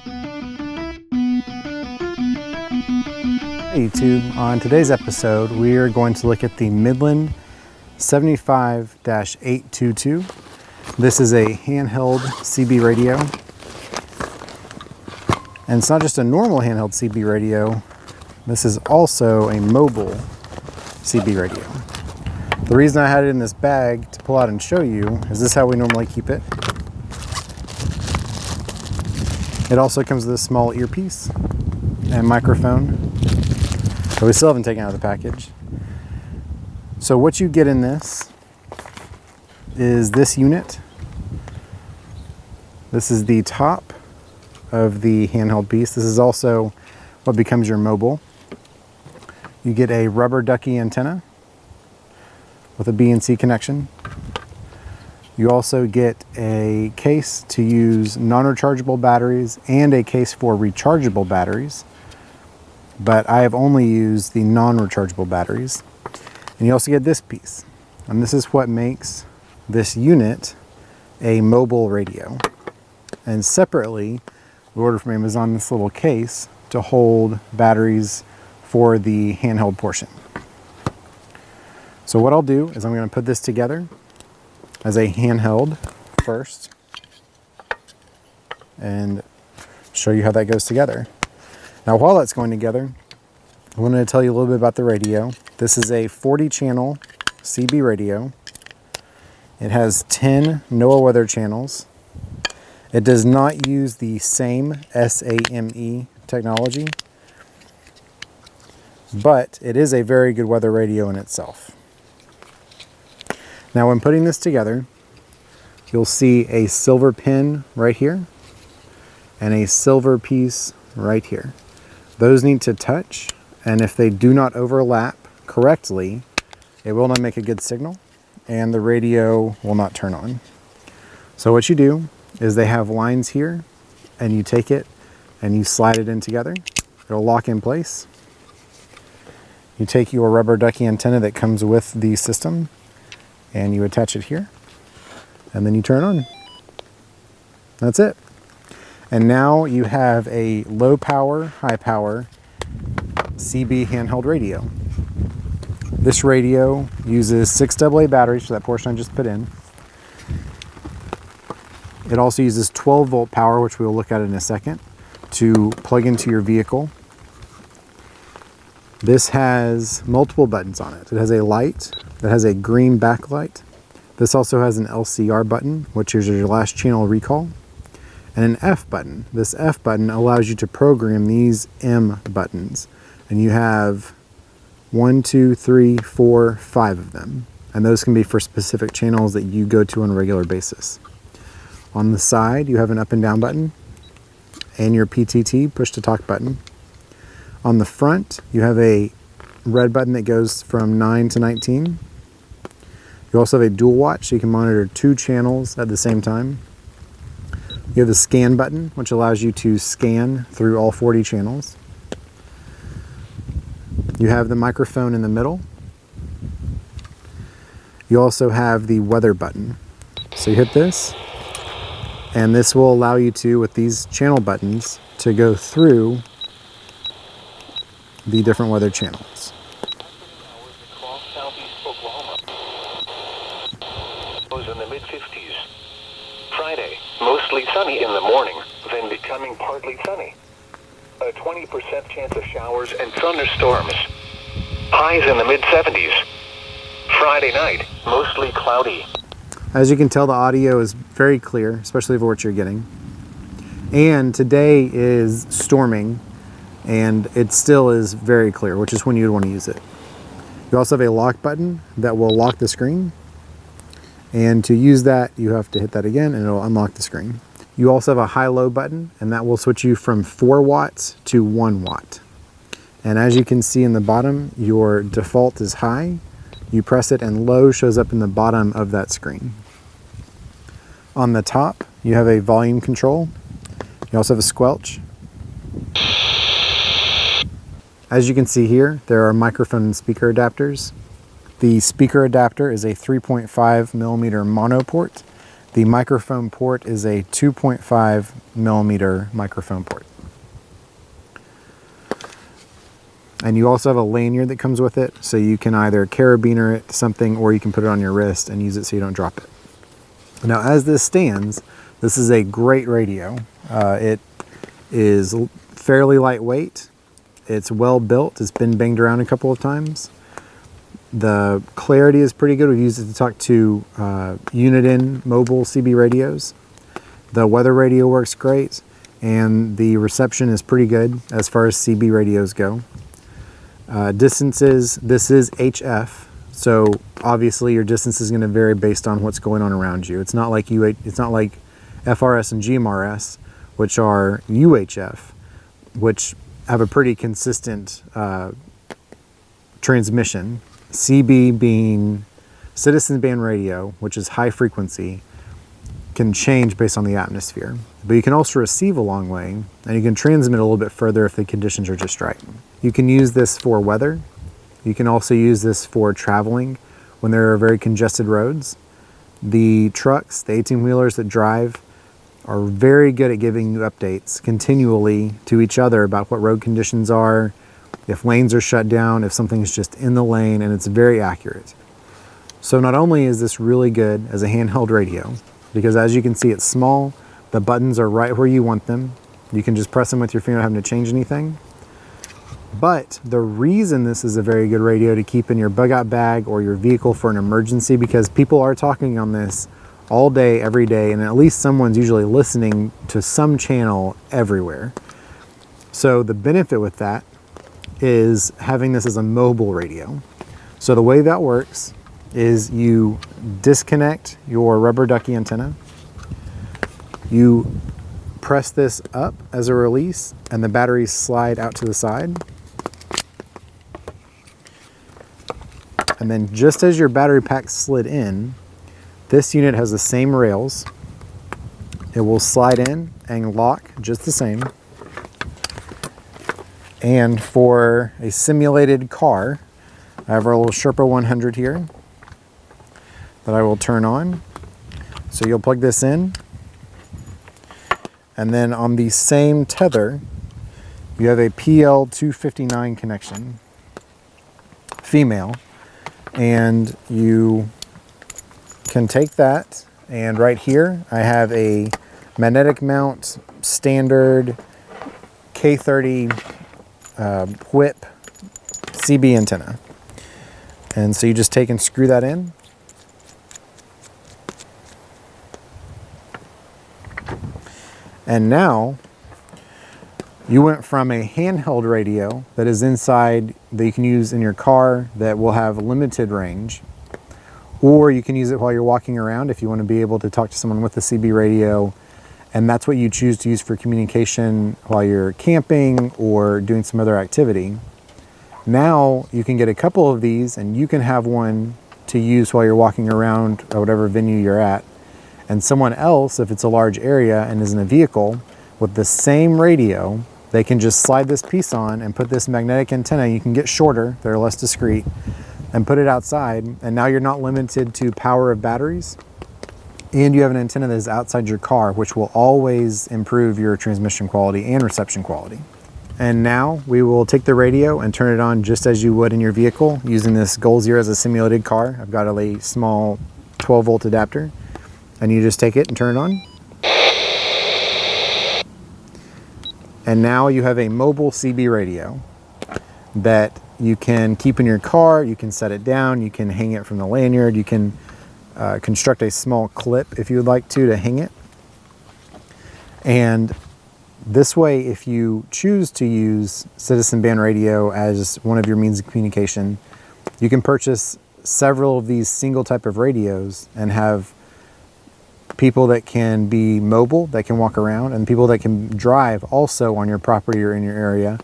Hey YouTube, on today's episode we are going to look at the Midland 75-822. This is a handheld CB radio, and it's not just a normal handheld CB radio, this is also a mobile CB radio. The reason I had it in this bag to pull out and show you is this is how we normally keep it. It also comes with a small earpiece and microphone, but we still haven't taken out of the package. So what you get in this is this unit. This is the top of the handheld piece. This is also what becomes your mobile. You get a rubber ducky antenna with a B&C connection. You also get a case to use non-rechargeable batteries and a case for rechargeable batteries, but I have only used the non-rechargeable batteries. And you also get this piece, and this is what makes this unit a mobile radio. And separately, we ordered from Amazon this little case to hold batteries for the handheld portion. So what I'll do is I'm going to put this together as a handheld first and show you how that goes together. Now while that's going together, I wanted to tell you a little bit about the radio. This is a 40 channel CB radio. It has 10 NOAA weather channels. It does not use the same SAME technology, but it is a very good weather radio in itself. Now when putting this together, you'll see a silver pin right here and a silver piece right here. Those need to touch, and if they do not overlap correctly, it will not make a good signal and the radio will not turn on. So what you do is they have lines here, and you take it and you slide it in together. It'll lock in place. You take your rubber ducky antenna that comes with the system and you attach it here, and then you turn it on. That's it. And now you have a low power, high power CB handheld radio. This radio uses 6 AA batteries for that portion I just put in. It also uses 12 volt power, which we'll look at in a second, to plug into your vehicle. This has multiple buttons on it. It has a light that has a green backlight. This also has an LCR button, which is your last channel recall, and an F button. This F button allows you to program these M buttons, and you have 1, 2, 3, 4, 5 of them, and those can be for specific channels that you go to on a regular basis. On the side, you have an up and down button and your PTT, push to talk button. On the front, you have a red button that goes from 9 to 19. You also have a dual watch, so you can monitor 2 channels at the same time. You have the scan button, which allows you to scan through all 40 channels. You have the microphone in the middle. You also have the weather button. So you hit this, and this will allow you to, with these channel buttons, to go through the different weather channels. In the mid-50s. Friday, mostly sunny in the morning, then becoming partly sunny. A 20% chance of showers and thunderstorms. Highs in the mid-70s. Friday night, mostly cloudy. As you can tell, the audio is very clear, especially for what you're getting. And today is storming, and it still is very clear, which is when you'd want to use it. You also have a lock button that will lock the screen. And to use that, you have to hit that again and it'll unlock the screen. You also have a high-low button, and that will switch you from 4 watts to 1 watt. And as you can see in the bottom, your default is high. You press it and low shows up in the bottom of that screen. On the top, you have a volume control. You also have a squelch. As you can see here, there are microphone and speaker adapters. The speaker adapter is a 3.5 millimeter mono port The microphone port is a 2.5 millimeter microphone port. And you also have a lanyard that comes with it, so you can either carabiner it to something or you can put it on your wrist and use it so you don't drop it. Now, as this stands, this is a great radio. It is fairly lightweight. It's well built. It's been banged around a couple of times. The clarity is pretty good. We've used it to talk to unit-in mobile CB radios. The weather radio works great, and the reception is pretty good as far as CB radios go. Distances, this is HF, so obviously your distance is going to vary based on what's going on around you. It's not like FRS and GMRS, which are UHF, which have a pretty consistent transmission. CB being citizen band radio, which is high frequency, can change based on the atmosphere. But you can also receive a long way, and you can transmit a little bit further if the conditions are just right. You can use this for weather. You can also use this for traveling when there are very congested roads. The trucks, the 18-wheelers that drive, are very good at giving you updates continually to each other about what road conditions are, if lanes are shut down, if something's just in the lane, and it's very accurate. So not only is this really good as a handheld radio, because as you can see, it's small, the buttons are right where you want them. You can just press them with your finger, not having to change anything. But the reason this is a very good radio to keep in your bug out bag or your vehicle for an emergency, because people are talking on this all day, every day, and at least someone's usually listening to some channel everywhere. So the benefit with that is having this as a mobile radio. So the way that works is you disconnect your rubber ducky antenna, you press this up as a release, and the batteries slide out to the side. And then just as your battery pack slid in, this unit has the same rails. It will slide in and lock just the same. And for a simulated car, I have our little Sherpa 100 here that I will turn on. So you'll plug this in, and then on the same tether, you have a PL259 connection, female, and you can take that, and right here I have a magnetic mount standard K30 whip CB antenna. And so you just take and screw that in. And now you went from a handheld radio that is inside that you can use in your car that will have limited range, or you can use it while you're walking around if you want to be able to talk to someone with a CB radio, and that's what you choose to use for communication while you're camping or doing some other activity. Now you can get a couple of these, and you can have one to use while you're walking around or whatever venue you're at. And someone else, if it's a large area and is in a vehicle with the same radio, they can just slide this piece on and put this magnetic antenna. You can get shorter, they're less discreet, and put it outside. And now you're not limited to power of batteries. And you have an antenna that is outside your car, which will always improve your transmission quality and reception quality. And now we will take the radio and turn it on just as you would in your vehicle using this Goal Zero as a simulated car. I've got a small 12-volt adapter, and you just take it and turn it on. And now you have a mobile CB radio that you can keep in your car, you can set it down, you can hang it from the lanyard, you can construct a small clip if you would like to hang it. And this way, if you choose to use citizen band radio as one of your means of communication, you can purchase several of these single type of radios and have people that can be mobile, that can walk around, and people that can drive also on your property or in your area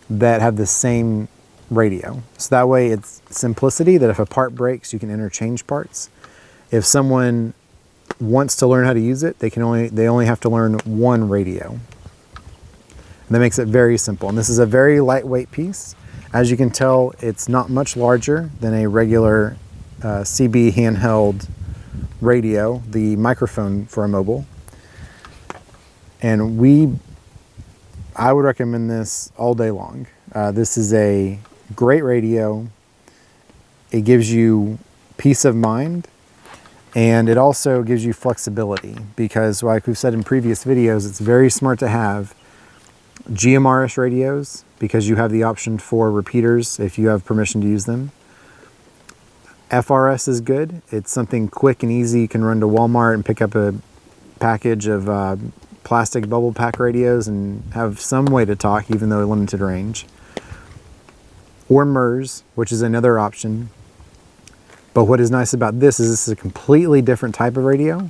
that have the same radio. So that way it's simplicity, that if a part breaks, you can interchange parts. If someone wants to learn how to use it, they only have to learn one radio. And that makes it very simple. And this is a very lightweight piece. As you can tell, it's not much larger than a regular CB handheld radio, the microphone for a mobile. And I would recommend this all day long. This is a great radio. It gives you peace of mind, and it also gives you flexibility, because like we've said in previous videos, it's very smart to have GMRS radios because you have the option for repeaters if you have permission to use them. FRS is good. It's something quick and easy. You can run to Walmart and pick up a package of plastic bubble pack radios and have some way to talk, even though limited range. Or MERS, which is another option. But what is nice about this is a completely different type of radio.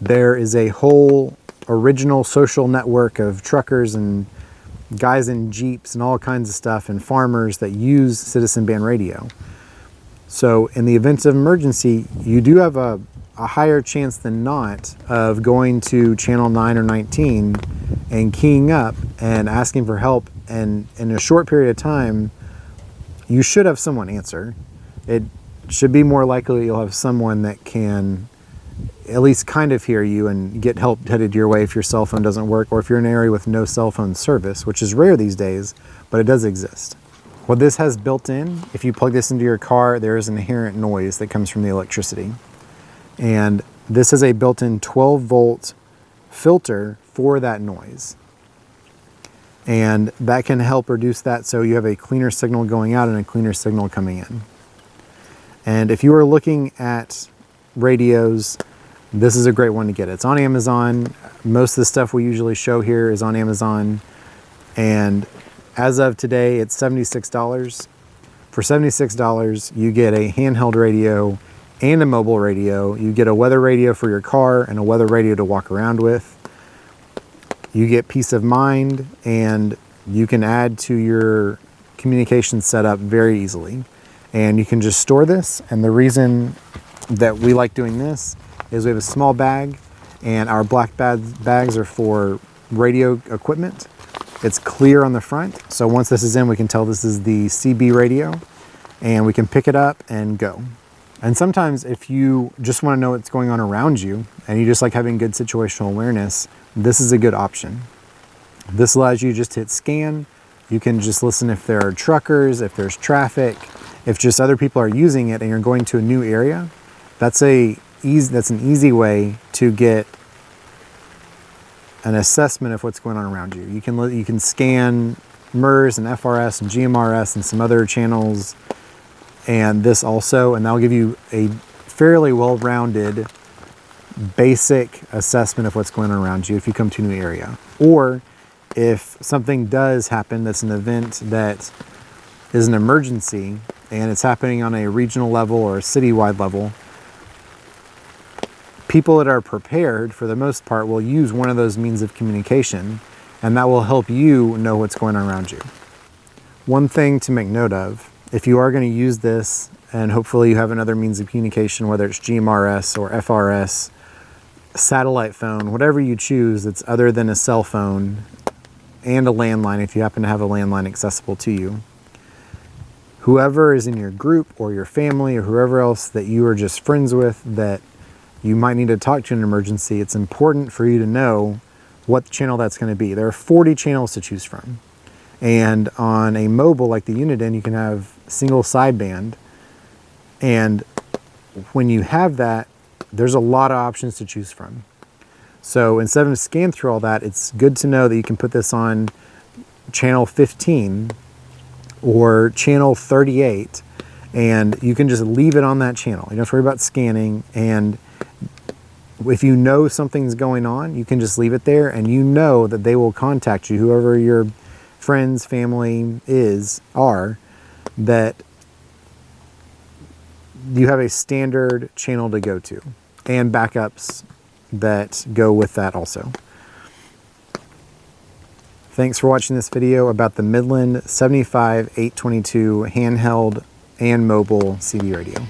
There is a whole original social network of truckers and guys in Jeeps and all kinds of stuff and farmers that use citizen band radio. So in the event of emergency, you do have a higher chance than not of going to channel 9 or 19 and keying up and asking for help. And in a short period of time, you should have someone answer. It should be more likely you'll have someone that can at least kind of hear you and get help headed your way if your cell phone doesn't work, or if you're in an area with no cell phone service, which is rare these days, but it does exist. What this has built in, if you plug this into your car, there is an inherent noise that comes from the electricity. And this is a built-in 12-volt filter for that noise. And that can help reduce that, so you have a cleaner signal going out and a cleaner signal coming in. And if you are looking at radios, this is a great one to get. It's on Amazon. Most of the stuff we usually show here is on Amazon. And as of today, it's $76. For $76, you get a handheld radio and a mobile radio. You get a weather radio for your car and a weather radio to walk around with. You get peace of mind, and you can add to your communication setup very easily. And you can just store this. And the reason that we like doing this is we have a small bag, and our black bags are for radio equipment. It's clear on the front, so once this is in, we can tell this is the CB radio, and we can pick it up and go. And sometimes if you just want to know what's going on around you, and you just like having good situational awareness, this is a good option. This allows you just to hit scan. You can just listen if there are truckers, if there's traffic, if just other people are using it and you're going to a new area. That's an easy way to get an assessment of what's going on around you. You can scan MERS and FRS and GMRS and some other channels, and this also, and that'll give you a fairly well-rounded basic assessment of what's going on around you if you come to a new area. Or if something does happen that's an event that is an emergency and it's happening on a regional level or a citywide level, people that are prepared, for the most part, will use one of those means of communication, and that will help you know what's going on around you. One thing to make note of, if you are going to use this, and hopefully you have another means of communication, whether it's GMRS or FRS, satellite phone, whatever you choose that's other than a cell phone, and a landline if you happen to have a landline accessible to you, whoever is in your group or your family or whoever else that you are just friends with that you might need to talk to in an emergency, it's important for you to know what channel that's going to be. There are 40 channels to choose from. And on a mobile like the Uniden, you can have single sideband. And when you have that, there's a lot of options to choose from. So instead of scan through all that, it's good to know that you can put this on channel 15 or channel 38, and you can just leave it on that channel. You don't have to worry about scanning, and if you know something's going on, you can just leave it there, and you know that they will contact you, whoever your friends, family are, that you have a standard channel to go to, and backups that go with that also. Thanks for watching this video about the Midland 75-822 handheld and mobile CB radio.